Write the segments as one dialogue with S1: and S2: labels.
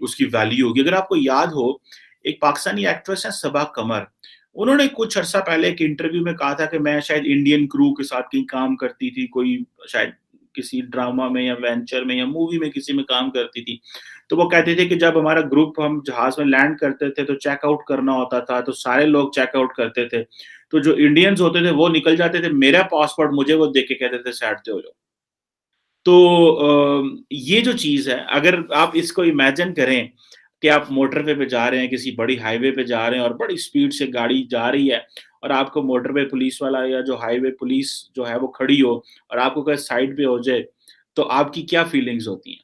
S1: उसकी वैल्यू होगी। अगर आपको याद हो, एक पाकिस्तानी एक्ट्रेस है सबा कमर, उन्होंने कुछ अर्सा पहले एक इंटरव्यू में कहा था कि मैं शायद इंडियन क्रू के साथ कहीं काम करती थी, कोई शायद किसी ड्रामा में या वेंचर में या मूवी में किसी में काम करती थी। तो वो कहते थे कि जब हमारा ग्रुप हम जहाज़ में लैंड करते थे तो चेकआउट करना होता था, तो सारे लोग चेकआउट करते थे। तो जो इंडियंस होते थे वो निकल जाते थे, मेरा पासपोर्ट मुझे वो देख के कहते थे साइड से हो जाओ। तो ये जो चीज़ है, अगर आप इसको इमेजिन करें कि आप मोटरवे पे जा रहे हैं, किसी बड़ी हाईवे पे जा रहे हैं और बड़ी स्पीड से गाड़ी जा रही है और आपको मोटरवे पुलिस वाला या जो हाईवे पुलिस जो है वो खड़ी हो और आपको कहे साइड पे हो जाए, तो आपकी क्या फीलिंग्स होती हैं?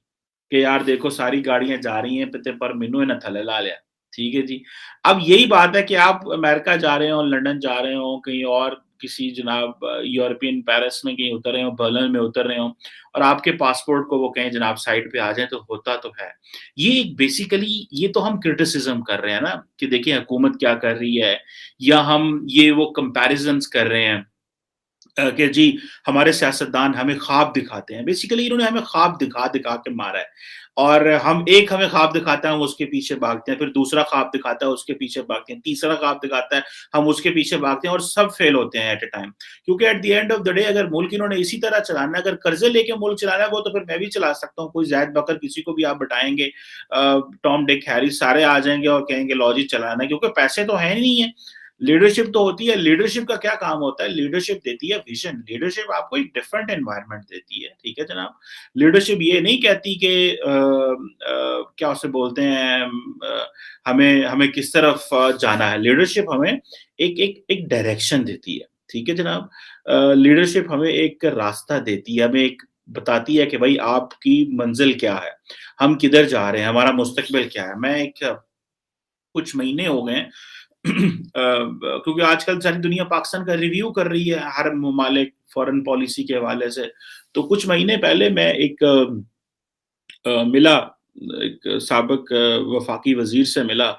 S1: कि यार देखो सारी गाड़ियाँ जा रही हैं पे पर मैनू इन्हें थल्ले ला लिया। ठीक है जी। अब यही बात है कि आप अमेरिका जा रहे हो, लंदन जा रहे हो, कहीं और किसी जनाब यूरोपियन पेरिस में कहीं उतर रहे हो, बर्लिन में उतर रहे हो और आपके पासपोर्ट को वो कहें जनाब साइड पे आ जाएँ, तो होता तो है। ये एक बेसिकली ये तो हम क्रिटिसिज़्म कर रहे हैं ना कि देखिए हुकूमत क्या कर रही है या हम ये वो कंपैरिज़न्स कर रहे हैं कि जी हमारे सियासतदान हमें ख्वाब दिखाते हैं। बेसिकली इन्होंने हमें ख्वाब दिखा-दिखा के मारा है और हमें ख्वाब दिखाता है, हम उसके पीछे भागते हैं, फिर दूसरा ख्वाब दिखाता है, उसके पीछे भागते हैं, तीसरा ख्वाब दिखाता है, हम उसके पीछे भागते हैं और सब फेल होते हैं एट अ टाइम। क्योंकि at the end of the day अगर मुल्क इन्होंने इसी तरह चलाना है, अगर कर्ज़े लेके मुल्क चलाना है, वो तो फिर मैं भी चला सकता हूँ, कोई ज़ैद बकर किसी को भी आप बिठाएँगे टॉम, डिक, हैरी सारे आ जाएँगे और कहेंगे लो जी चलाना है, क्योंकि पैसे तो हैं नहीं है। लीडरशिप तो होती है, लीडरशिप का क्या काम होता है? लीडरशिप देती है विज़न, लीडरशिप आपको एक डिफरेंट एनवायरनमेंट देती है, ठीक है जनाब? लीडरशिप ये नहीं कहती कि क्या उसे बोलते हैं हमें हमें किस तरफ जाना है, लीडरशिप हमें एक एक एक डायरेक्शन देती है, ठीक है जनाब? लीडरशिप हमें एक रास्ता देती है, हमें एक बताती है कि भई आपकी मंज़िल क्या है? हम किधर जा रहे हैं? हमारा मुस्तकबिल क्या है? मैं एक कुछ महीने हो गए हैं क्योंकि आजकल सारी दुनिया पाकिस्तान का रिव्यू कर रही है, हर ममालिक फ़ॉरेन पॉलिसी के हवाले से। तो कुछ महीने पहले मैं एक मिला, एक साबिक वफ़ाकी वज़ीर से मिला,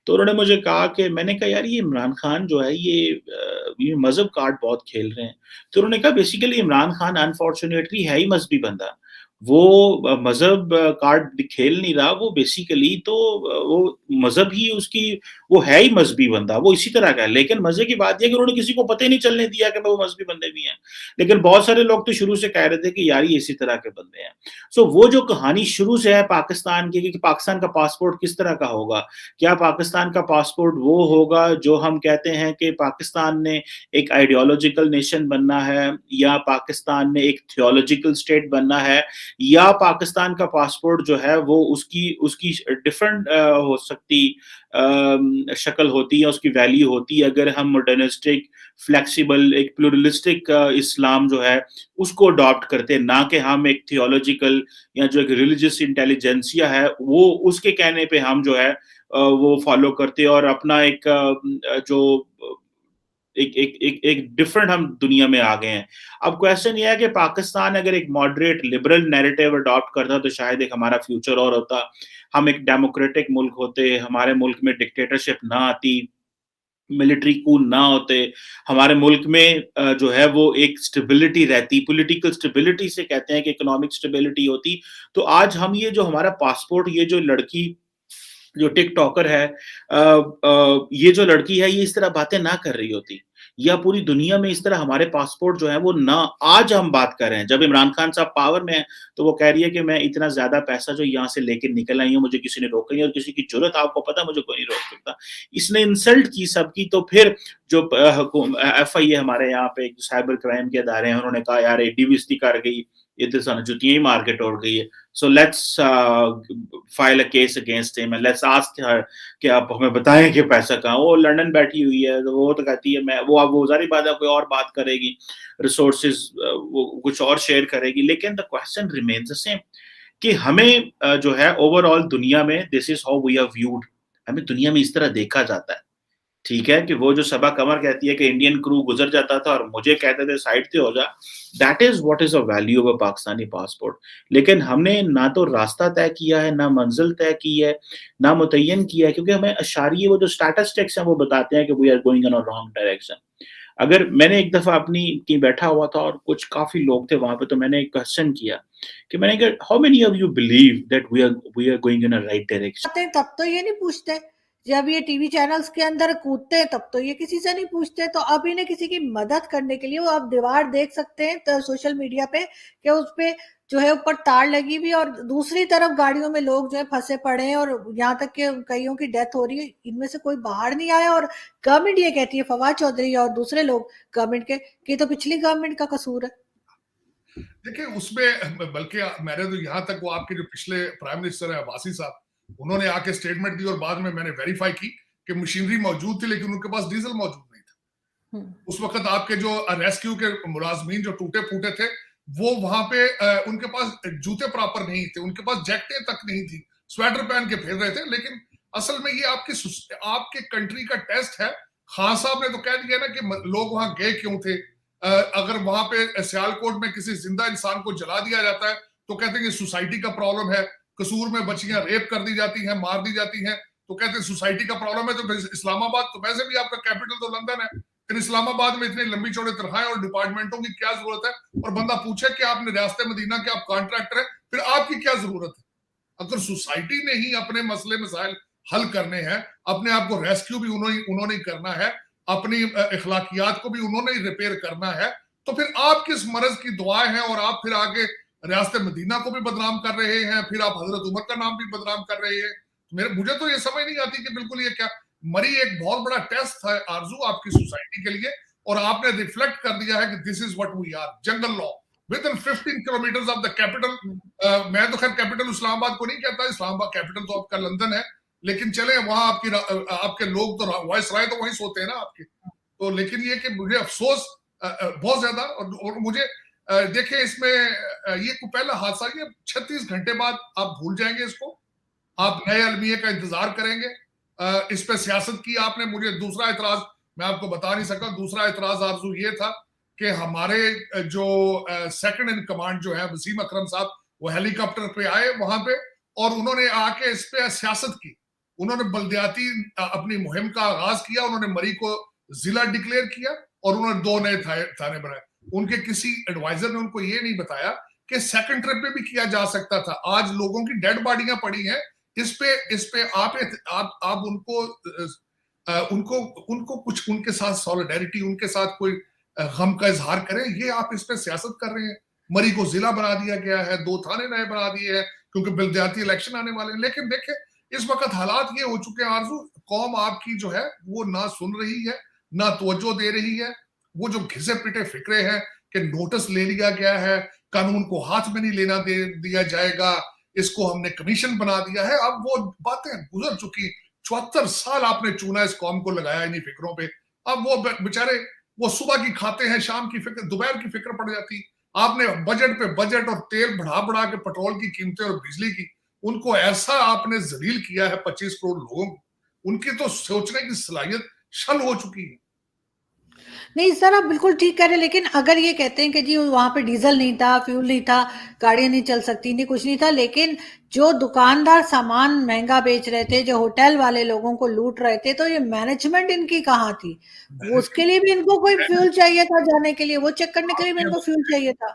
S1: तो उन्होंने मुझे कहा कि मैंने कहा यार ये इमरान खान जो है ये मज़हब कार्ड बहुत खेल रहे हैं। तो उन्होंने कहा बेसिकली इमरान खान अनफॉर्च्यूनेटली है ही मज़हबी बंदा। वो मज़हब कार्ड खेल नहीं रहा, वो बेसिकली तो वो मज़हब ही उसकी वो है ही मज़हबी बंदा, वो इसी तरह का है। लेकिन मज़े की बात ये है कि उन्होंने किसी को पता ही नहीं चलने दिया कि वो मज़हबी बंदे भी हैं। लेकिन बहुत सारे लोग तो शुरू से कह रहे थे कि यार ये इसी तरह के बंदे हैं। सो वो जो कहानी शुरू से है पाकिस्तान की कि पाकिस्तान का पासपोर्ट किस तरह का होगा? क्या पाकिस्तान का पासपोर्ट वो होगा जो हम कहते हैं कि पाकिस्तान ने एक आइडियोलॉजिकल नेशन बनना है या पाकिस्तान ने एक थियोलॉजिकल स्टेट बनना है या पाकिस्तान का पासपोर्ट जो है वो उसकी उसकी डिफरेंट हो सकती शक्ल होती है, उसकी वैल्यू होती है अगर हम मॉडर्निस्टिक, फ्लेक्सिबल, एक प्लुरलिस्टिक इस्लाम जो है उसको अडॉप्ट करते हैं, ना कि हम एक थियोलॉजिकल या जो एक रिलीजियस इंटेलिजेंसिया है, वो उसके कहने पे हम जो है वो फॉलो करते हैं और अपना एक जो एक एक एक एक डिफरेंट हम दुनिया में आ गए हैं। अब क्वेश्चन ये है कि पाकिस्तान अगर एक मॉडरेट लिबरल नैरेटिव अडॉप्ट करता तो शायद एक हमारा फ्यूचर और होता। हम एक डेमोक्रेटिक मुल्क होते, हमारे मुल्क में डिक्टेटरशिप ना आती, मिलिट्री कू ना होते, हमारे मुल्क में जो है वो एक स्टेबिलिटी रहती, पॉलिटिकल स्टेबिलिटी से कहते हैं कि इकोनॉमिक स्टेबिलिटी होती। तो आज हम ये जो हमारा पासपोर्ट ये जो लड़की जो टिकटॉकर है ये जो लड़की है ये इस तरह बातें ना कर रही होती या पूरी दुनिया में इस तरह हमारे पासपोर्ट जो है वो ना आज हम बात कर रहे हैं जब इमरान खान साहब पावर में है तो वो कह रही है कि मैं इतना ज्यादा पैसा जो यहाँ से लेके निकल आई हूँ मुझे किसी ने रोका नहीं और किसी की जरूरत आपको पता मुझे कोई नहीं रोक सकता। इसने इंसल्ट की सबकी तो फिर जो एफआईए हमारे यहाँ पे साइबर क्राइम के अदारे हैं उन्होंने कहा यार एडी बेइज्जती कर गई ये तो सन जुतियां ही मार के तोड़ गई है। So let's file a case against him and let's ask her कि आप हमें बताएं कि पैसा कहाँ। वो लंदन बैठी हुई है तो वो तो कहती है मैं वो अब वो जारी बात है कोई और बात करेगी रिसोर्सेज वो कुछ और शेयर करेगी लेकिन the question remains the same कि हमें जो है ओवरऑल दुनिया में this is how we are viewed. हमें दुनिया में इस तरह देखा जाता है। ठीक है कि वो जो सबा कमर कहती है कि इंडियन क्रू गुजर जाता था और मुझे कहते थे साइड से हो जा। That is what is a value of a Pakistani passport. लेकिन हमने ना तो रास्ता तय किया है ना मंजिल तय की है ना मुतय्यन किया है क्योंकि हमें अशारिये वो जो स्टैटिस्टिक्स हैं वो बताते हैं कि we are going in a wrong direction. अगर मैंने एक दफ़ा अपनी कहीं बैठा हुआ था और कुछ काफ़ी लोग थे वहाँ पे, तो मैंने एक क्वेश्चन किया कि मैंने कहा, how many of you believe that we are going in a right direction?
S2: आते हैं तब तो ये नहीं पूछते, जब ये टीवी चैनल्स के अंदर कूदते हैं तब तो ये किसी से नहीं पूछते। तो अब इन्हें किसी की मदद करने के लिए वो आप दीवार देख सकते हैं तो सोशल मीडिया पे कि उस पे जो है ऊपर तार लगी हुई और दूसरी तरफ गाड़ियों में लोग जो है फंसे पड़े हैं और यहाँ तक कि कईयों की डेथ हो रही है, इनमें से कोई बाहर नहीं आया। और गवर्नमेंट ये कहती है, फवाद चौधरी और दूसरे लोग गवर्नमेंट के, कि तो पिछली गवर्नमेंट का कसूर है।
S3: देखिए उसमें बल्कि मैंने तो यहाँ तक वो आपके जो पिछले प्राइम मिनिस्टर है अब्बासी साहब, उन्होंने आके स्टेटमेंट दी और बाद में मैंने वेरीफाई की कि मशीनरी मौजूद थी लेकिन उनके पास डीजल मौजूद नहीं था। उस वक्त आपके जो रेस्क्यू के मुलाजमीन जो टूटे फूटे थे वो वहां पे उनके पास जूते प्रॉपर नहीं थे, उनके पास जैकेटें तक नहीं थी, स्वेटर पहन के फिर रहे थे। लेकिन असल में ये आपके कंट्री का टेस्ट है। खान साहब ने तो कह दिया ना कि लोग वहां गए क्यों थे। अगर वहां पे सियालकोट में किसी जिंदा इंसान को जला दिया जाता है तो कहते हैं कि सोसाइटी का प्रॉब्लम है, कसूर में बच्चियां रेप कर दी जाती हैं, मार दी जाती हैं तो कहते हैं सोसाइटी का प्रॉब्लम है। तो इस्लामाबाद तो वैसे भी आपका कैपिटल तो लंदन है, फिर इस्लामाबाद में इतनी लंबी चौड़े तनख्वाहें और डिपार्टमेंटों की क्या जरूरत है? और बंदा पूछे कि आपने रियासत मदीना के आप कॉन्ट्रैक्टर है, फिर आपकी क्या जरूरत है? अगर सोसाइटी ने ही अपने मसले मसाइल हल करने हैं, अपने आप को रेस्क्यू भी उन्होंने ही करना है, अपनी इखलाकियात को भी उन्होंने ही रिपेयर करना है, तो फिर आप किस मर्ज की दुआएं हैं और आप फिर आगे रियासत मदीना को भी बदनाम कर रहे हैं, फिर आप हजरत उमर का नाम भी बदनाम कर रहे हैं। मुझे तो ये समझ नहीं आती कि बिल्कुल ये क्या मरी एक बहुत बड़ा टेस्ट था आरजू आपकी सोसाइटी के लिए, और आपने रिफ्लेक्ट कर दिया है कि this is what we are, jungle law within 15 kilometer of the capital. मैं तो खैर कैपिटल इस्लामाबाद को नहीं कहता, इस्लामाबाद कैपिटल तो आपका लंदन है, लेकिन चले वहां आपके लोग तो वॉइस राय तो वहीं सोते हैं ना आपके। तो लेकिन ये कि मुझे अफसोस बहुत ज्यादा, और मुझे देखिए इसमें ये पहला हादसा, ये 36 घंटे बाद आप भूल जाएंगे इसको, आप नए अलमिये का इंतजार करेंगे। इस पे सियासत की आपने। मुझे दूसरा एतराज मैं आपको बता नहीं सका, दूसरा एतराज आरजू ये था कि हमारे जो सेकंड इन कमांड जो है वसीम अकरम साहब, वो हेलीकॉप्टर पे आए वहां पे और उन्होंने आके इस पे सियासत की। उन्होंने बल्दियाती अपनी मुहिम का आगाज किया, उन्होंने मरी को जिला डिक्लेयर किया और उन्होंने 2 नए थाने बनाए। उनके किसी एडवाइजर ने उनको ये नहीं बताया कि सेकंड ट्रिप पे भी किया जा सकता था। आज लोगों की डेड बॉडियां पड़ी हैं, इस पे आप उनको उनको उनको कुछ उनके साथ सॉलिडेरिटी, उनके साथ कोई गम का इजहार करें, ये आप इस पे सियासत कर रहे हैं। मरी को जिला बना दिया गया है, 2 थाने नए बना दिए हैं क्योंकि बल्दियाती इलेक्शन आने वाले हैं। लेकिन देखें इस वक्त हालात ये हो चुके हैं आरजू, कौम आपकी जो है वो ना सुन रही है, ना तवज्जो दे रही है। वो जो घिसे पिटे फिक्रे हैं कि नोटिस ले लिया गया है, कानून को हाथ में नहीं लेना दिया जाएगा, इसको हमने कमीशन बना दिया है, अब वो बातें गुजर चुकी। 74 साल आपने चूना इस कौम को लगाया इन्हीं फिक्रों पे। अब वो बेचारे वो सुबह की खाते हैं, शाम की फिक्र, दोपहर की फिक्र पड़ जाती। आपने बजट पे बजट और तेल बढ़ा बढ़ा के पेट्रोल की कीमतें और बिजली की, उनको ऐसा आपने जलील किया है 25 करोड़ लोगों को, उनकी तो सोचने की सलाहियत छल हो चुकी है।
S2: नहीं सर, आप बिल्कुल ठीक कह रहे हैं, लेकिन अगर ये कहते हैं कि जी वहां पे डीजल नहीं था, फ्यूल नहीं था, गाड़ियां नहीं चल सकती, नहीं कुछ नहीं था, लेकिन जो दुकानदार सामान महंगा बेच रहे थे, जो होटल वाले लोगों को लूट रहे थे, तो ये मैनेजमेंट इनकी कहाँ थी? वो उसके लिए भी इनको कोई फ्यूल चाहिए था जाने के लिए, वो चेक करने के लिए भी इनको फ्यूल चाहिए था।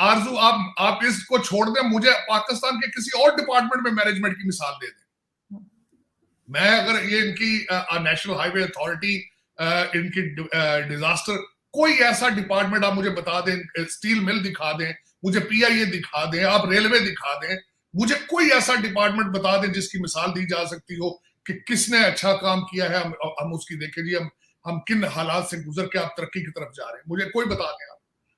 S3: आरजू आप इसको छोड़ दें, मुझे पाकिस्तान के किसी और डिपार्टमेंट में मैनेजमेंट की मिसाल दे दें। मैं अगर ये इनकी नेशनल हाईवे अथॉरिटी, इनकी डिजास्टर, कोई ऐसा डिपार्टमेंट आप मुझे बता दें, स्टील मिल दिखा दें, मुझे पीआईए दिखा दें, आप रेलवे दिखा दें, मुझे कोई ऐसा डिपार्टमेंट बता दें जिसकी मिसाल दी जा सकती हो कि किसने अच्छा काम किया है, हम उसकी देखें जी, हम किन हालात से गुजर के आप तरक्की की तरफ जा रहे हैं, मुझे कोई बता दें।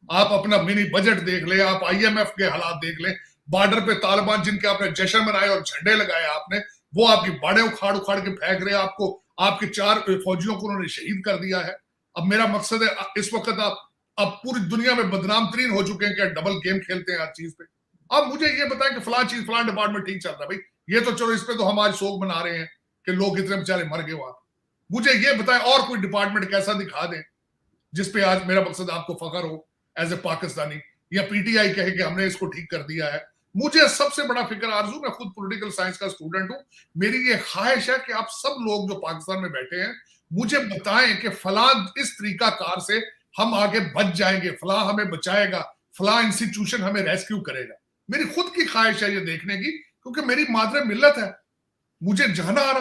S3: आप अपना मिनी बजट देख ले, आप आईएमएफ के हालात देख ले, बॉर्डर पे तालिबान जिनके आपने जश्न मनाए और झंडे लगाए आपने, वो आपकी बाड़े उखाड़ उखाड़ के फेंक रहे हैं, आपको आपके 4 फौजियों को उन्होंने शहीद कर दिया है। अब मेरा मकसद है, इस वक्त आप पूरी दुनिया में बदनाम तरीन हो चुके हैं कि डबल गेम खेलते हैं हर चीज पे। अब मुझे ये बताएं कि फलां चीज फलां डिपार्टमेंट ठीक चल रहा है, भाई ये तो चलो, इस पे तो हम आज शोक मना रहे हैं कि लोग इतने बेचारे मर गए वहां। मुझे ये बताएं और कोई डिपार्टमेंट कैसा दिखा दें जिसपे आज मेरा मकसद आपको फख्र हो एज ए पाकिस्तानी, या पीटीआई कहे कि हमने इसको ठीक कर दिया है। मुझे सबसे बड़ा फिक्र आरजू, मैं खुद पॉलिटिकल साइंस का स्टूडेंट हूं, मेरी ये ख्वाहिश है कि आप सब लोग जो पाकिस्तान में बैठे हैं मुझे बताएं कि फला इस तरीका कार से हम आगे बच जाएंगे, फला हमें बचाएगा, फला इंस्टीट्यूशन हमें रेस्क्यू करेगा। मेरी खुद की ख्वाहिश है ये देखने की, क्योंकि मेरी मादर मिल्लत है, मुझे जाना आ रहा